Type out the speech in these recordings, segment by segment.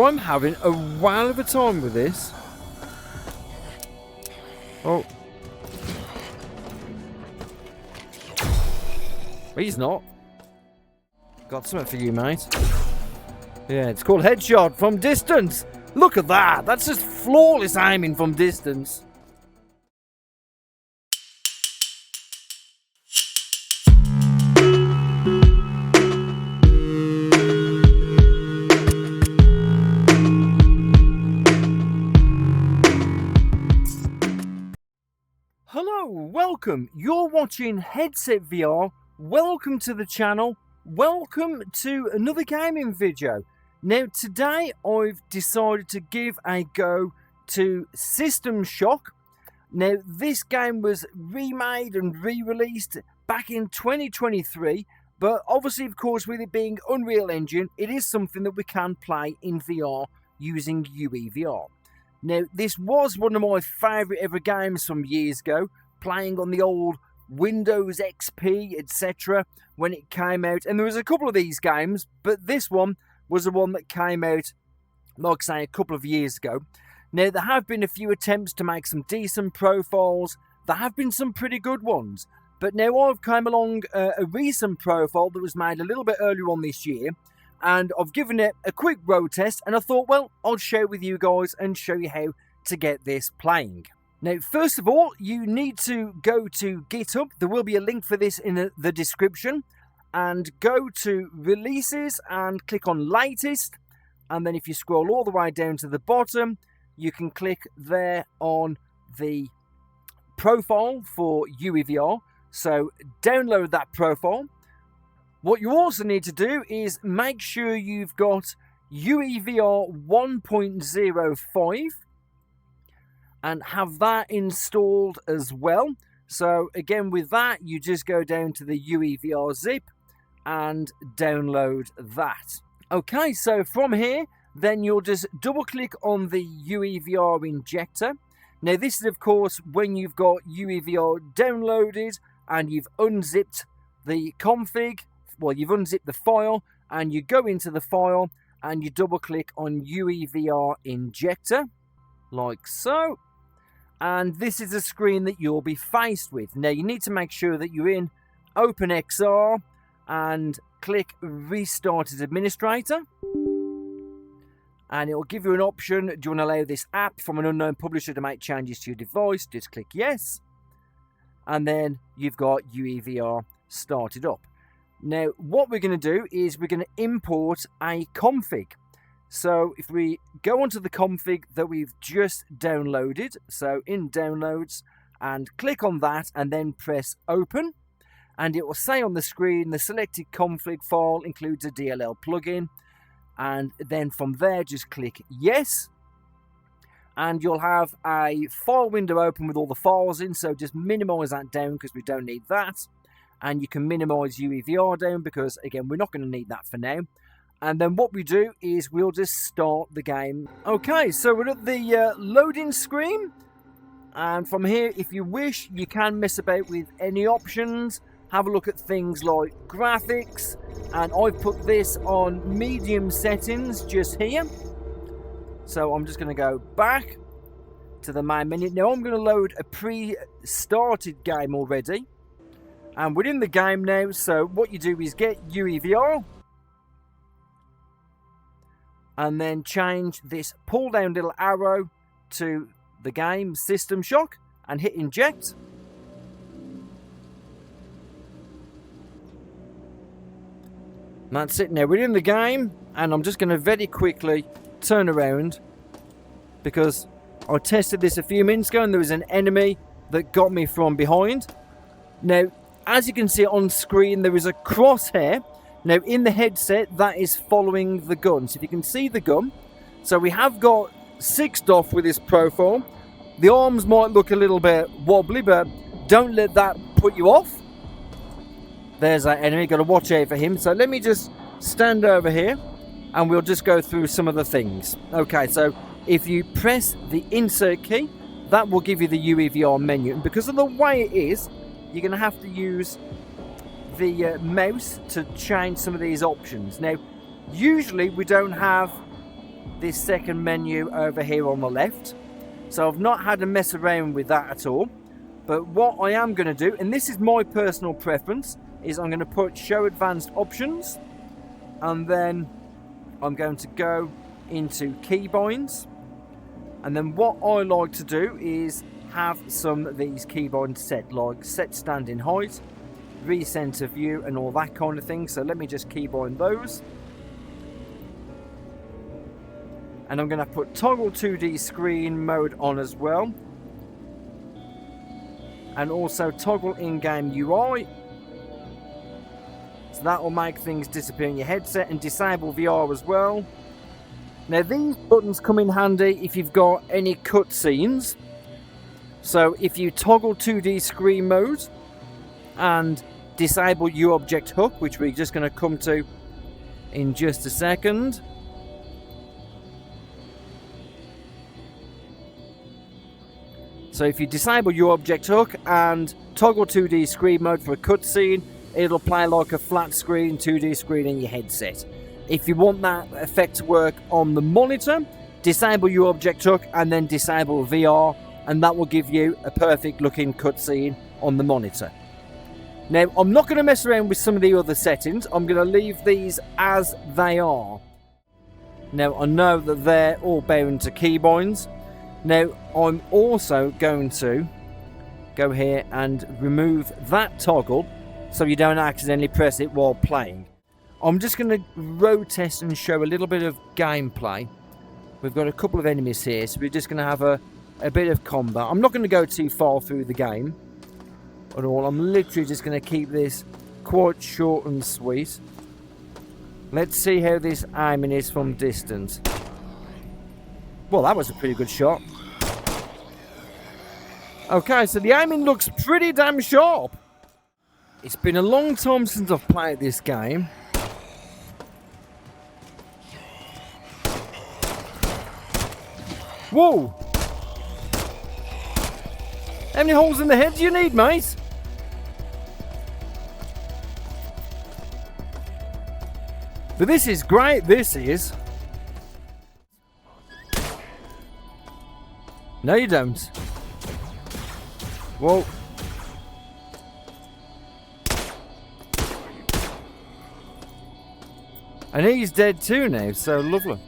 So I'm having a whale of a time with this. Oh. He's not. Got something for you, mate. Yeah, it's called headshot from distance. Look at that. That's just flawless aiming from distance. Hello, welcome. You're watching Headset VR. Welcome to the channel. Welcome to another gaming video. Now today I've decided to give a go to System Shock. Now this game was remade and re-released back in 2023, but obviously of course with it being Unreal Engine, it is something that we can play in VR using UEVR. Now this was one of my favourite ever games from years ago, playing on the old Windows XP etc. when it came out, and there was a couple of these games, but this one was the one that came out, like I say, a couple of years ago. Now there have been a few attempts to make some decent profiles. There have been some pretty good ones, but now I've come along a recent profile that was made a little bit earlier on this year, and I've given it a quick road test, and I thought, well, I'll share with you guys and show you how to get this playing. Now, first of all, you need to go to GitHub. There will be a link for this in the description. And go to Releases and click on Latest. And then if you scroll all the way down to the bottom, you can click there on the profile for UEVR. So download that profile. What you also need to do is make sure you've got UEVR 1.05 and have that installed as well. So again, with that, you just go down to the UEVR zip and download that. Okay, so from here, then you'll just double click on the UEVR Injector. Now this is of course when you've got UEVR downloaded and you've unzipped the config. Well, you've unzipped the file and you go into the file and you double click on UEVR Injector, like so. And this is a screen that you'll be faced with. Now you need to make sure that you're in OpenXR and click Restart as Administrator. And it will give you an option. Do you want to allow this app from an unknown publisher to make changes to your device? Just click yes. And then you've got UEVR started up. Now, what we're going to do is we're going to import a config. So if we go onto the config that we've just downloaded, so in Downloads, and click on that and then press Open, and it will say on the screen the selected config file includes a DLL plugin, and then from there just click Yes, and you'll have a file window open with all the files in, so just minimize that down because we don't need that. And you can minimize UEVR down because, again, we're not going to need that for now. And then what we do is we'll just start the game. Okay, so we're at the loading screen. And from here, if you wish, you can mess about with any options. Have a look at things like graphics. And I've put this on medium settings just here. So I'm just going to go back to the main menu. Now I'm going to load a pre-started game already. And we're in the game now, so what you do is get UEVR and then change this pull down little arrow to the game System Shock and hit Inject. And that's it. Now we're in the game, and I'm just going to very quickly turn around because I tested this a few minutes ago and there was an enemy that got me from behind. Now, as you can see on screen, there is a crosshair. Now, in the headset, that is following the gun. So if you can see the gun. So we have got 6'd off with this profile. The arms might look a little bit wobbly, but don't let that put you off. There's that enemy. Got to watch out for him. So let me just stand over here and we'll just go through some of the things. Okay, so if you press the insert key, that will give you the UEVR menu. And because of the way it is, you're going to have to use the mouse to change some of these options. Now, usually we don't have this second menu over here on the left. So I've not had to mess around with that at all. But what I am going to do, and this is my personal preference, is I'm going to put show advanced options, and then I'm going to go into keybinds. And then what I like to do is have some of these keybinds set, like set standing height, recenter view, and all that kind of thing. So let me just keybind those. And I'm going to put toggle 2D screen mode on as well. And also toggle in-game UI. So that will make things disappear in your headset, and disable VR as well. Now these buttons come in handy if you've got any cutscenes. So if you toggle 2D screen mode and disable U-Object Hook, which we're just going to come to in just a second. So if you disable U-Object Hook and toggle 2D screen mode for a cutscene, it'll play like a flat screen 2D screen in your headset. If you want that effect to work on the monitor, disable U-Object Hook and then disable VR, and that will give you a perfect looking cutscene on the monitor. Now, I'm not going to mess around with some of the other settings. I'm going to leave these as they are. Now, I know that they're all bound to keybinds. Now, I'm also going to go here and remove that toggle so you don't accidentally press it while playing. I'm just going to road test and show a little bit of gameplay. We've got a couple of enemies here, so we're just going to have a bit of combat. I'm not going to go too far through the game at all. I'm literally just going to keep this quite short and sweet. Let's see how this aiming is from distance. Well, that was a pretty good shot. Okay, so the aiming looks pretty damn sharp. It's been a long time since I've played this game. Whoa! How many holes in the head do you need, mate? But this is great, this is. No, you don't. Whoa. And he's dead too now, so lovely.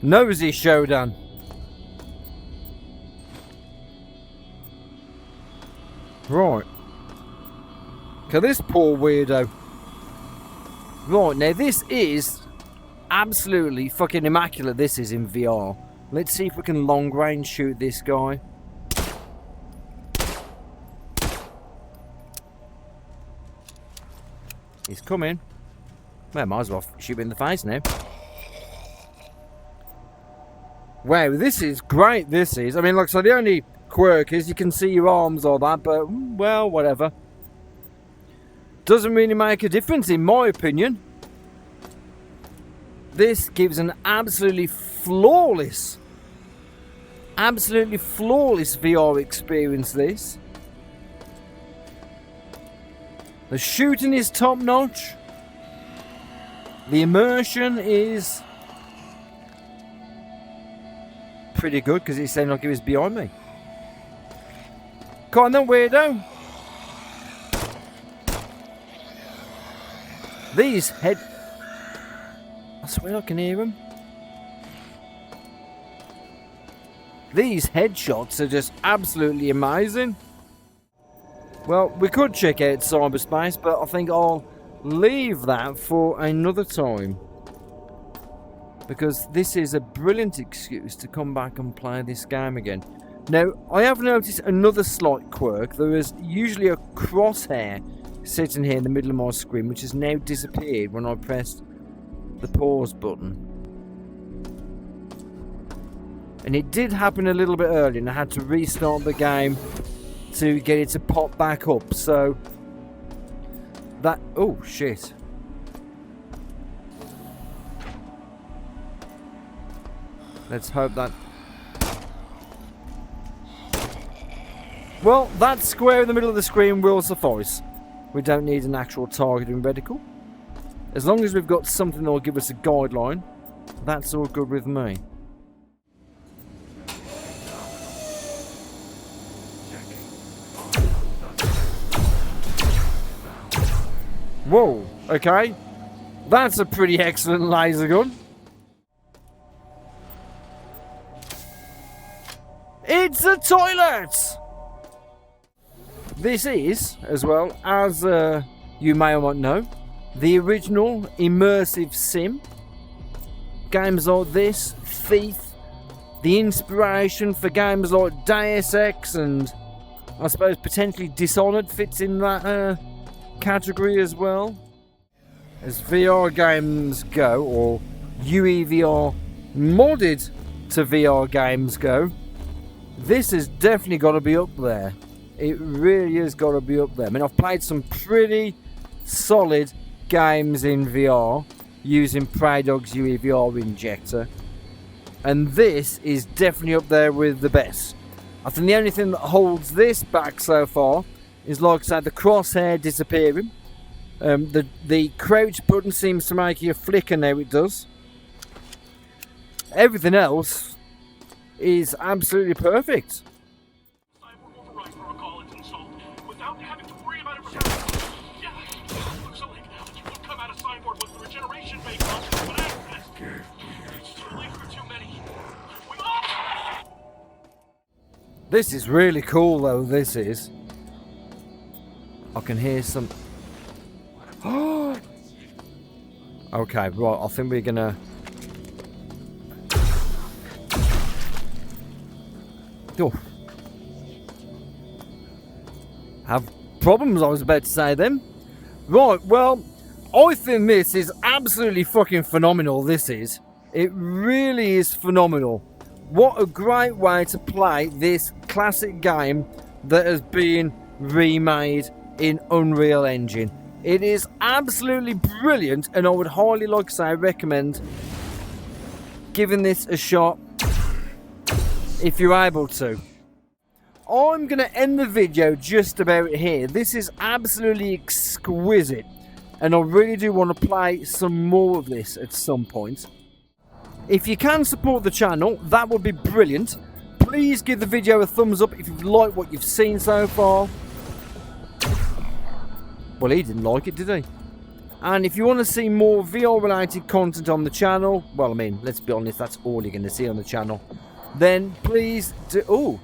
Nosy showdown. Right. Okay, this poor weirdo. Right, now this is absolutely fucking immaculate. This is in VR. Let's see if we can long range shoot this guy. He's coming. Well, might as well shoot him in the face now. Wow, this is great, this is. I mean, like, so the only quirk is you can see your arms or that, but, well, whatever. Doesn't really make a difference, in my opinion. This gives an absolutely flawless VR experience, this. The shooting is top notch. The immersion is pretty good because it's saying like he was behind me. Come on then, weirdo. These head... I swear I can hear them. These headshots are just absolutely amazing. Well, we could check out cyberspace, but I think I'll leave that for another time. Because this is a brilliant excuse to come back and play this game again. Now, I have noticed another slight quirk. There is usually a crosshair sitting here in the middle of my screen, which has now disappeared when I pressed the pause button. And it did happen a little bit earlier, and I had to restart the game to get it to pop back up. So that... oh, shit. Let's hope that... well, that square in the middle of the screen will suffice. We don't need an actual targeting reticle. As long as we've got something that will give us a guideline, that's all good with me. Whoa, okay. That's a pretty excellent laser gun. It's a toilet! This is, as well, as you may or might know, the original immersive sim. Games like this, Thief, the inspiration for games like Deus Ex, and I suppose potentially Dishonored fits in that category as well. As VR games go, or UEVR modded to VR games go, this has definitely got to be up there. It really has got to be up there. I mean, I've played some pretty solid games in VR using Praydog's UEVR Injector, and this is definitely up there with the best. I think the only thing that holds this back so far is, like I said, the crosshair disappearing. The crouch button seems to make you flicker now, it does. Everything else is absolutely perfect. This is really cool though, this is. I can hear some... Okay, right, I think we're gonna... Oh. Have problems, I was about to say then. Right, well, I think this is absolutely fucking phenomenal, this is. It really is phenomenal. What a great way to play this classic game that has been remade in Unreal Engine. It is absolutely brilliant, and I would highly, like I say, recommend giving this a shot if you're able to. I'm going to end the video just about here. This is absolutely exquisite, and I really do want to play some more of this at some point. If you can support the channel, that would be brilliant. Please give the video a thumbs up if you've liked what you've seen so far. Well, he didn't like it, did he? And if you want to see more VR related content on the channel, well, I mean, let's be honest, that's all you're going to see on the channel. Then please do...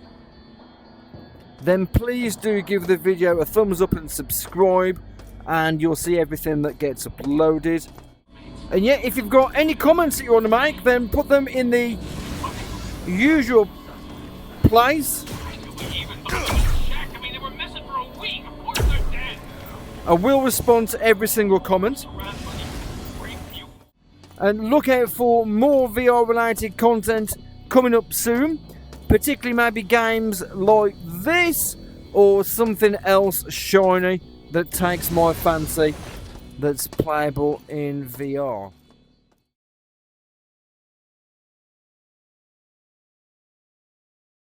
Then please do give the video a thumbs up and subscribe, and you'll see everything that gets uploaded. And yeah, if you've got any comments that you want to make, then put them in the usual place. I will respond to every single comment. And look out for more VR related content coming up soon. Particularly maybe games like this or something else shiny that takes my fancy, that's playable in VR.